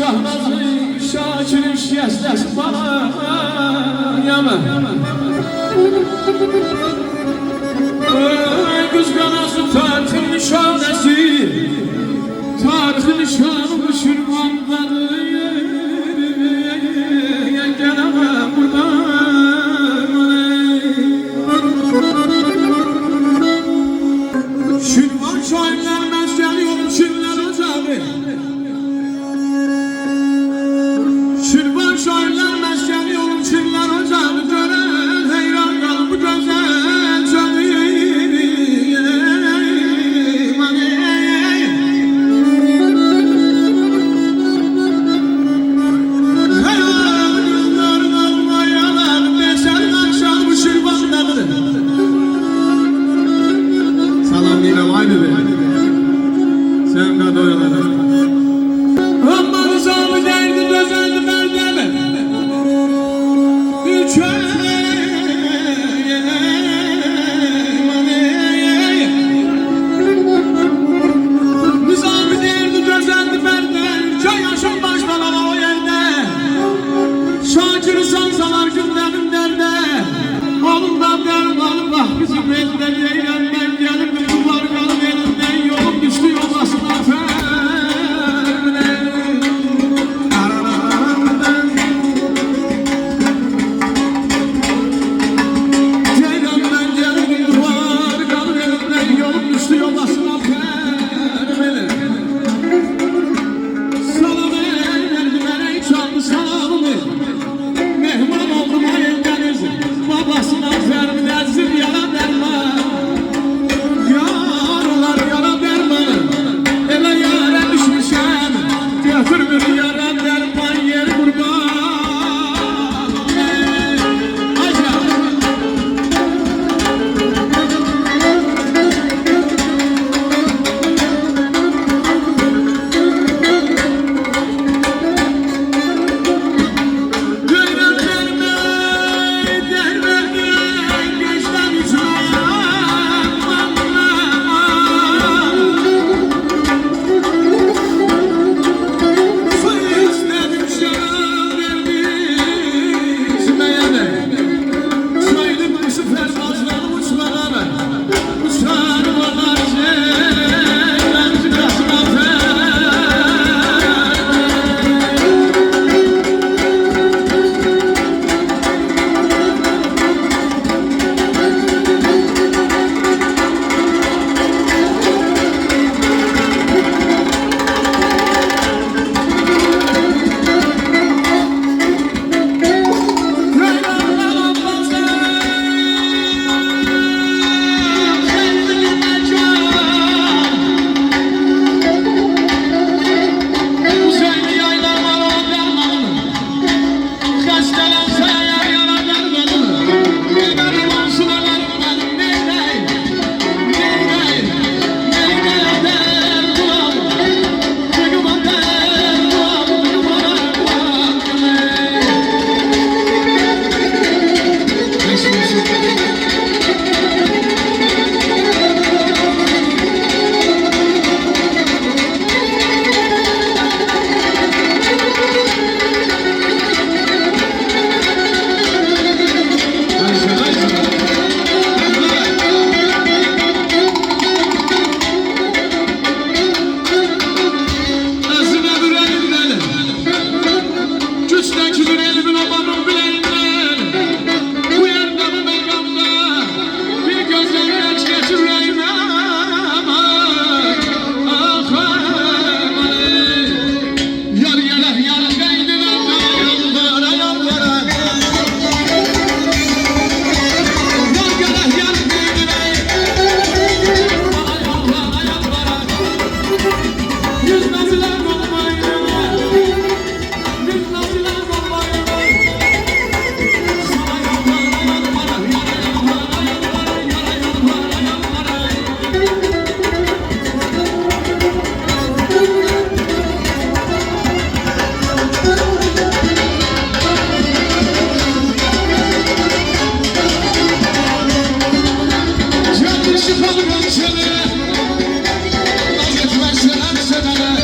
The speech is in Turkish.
şahrazı şakirin şiyəsləsi bana yama Qızqanası tarixin nişanəsi Tarixin nişanı bu şirvandadır Gəleməm buradan Şirvan şairlər məskəli yolun şirlər ocağı Şirvan şairlər məskəli yolun şirlər ocağı Görən heyran qalıb bu gözəl canı Sen de doyalım. Aman sağlı derdi düzeldi berdeme. Nizami derdi düzeldi berdeme. Köy yaşam başlanan o yerde. Şakir'i sansalar günlerim derde. Oğlum ben derim oğlum bak bizim elden eğlenmen gelip kullar kalıp elinden yolum düştü yollasın afer. Ceylandan gelip kullar kalıp elinden yolum düştü yollasın afer. Salam verdim ey çaldı salamını. Mehman oldum ayıldeniz babasına fermi dersin yalan derman. Yaralar yara dermanı ele yara düşmüşem götür bir yara derman yer kurban. Şifalı gönçeli, naz etmezsen seneler.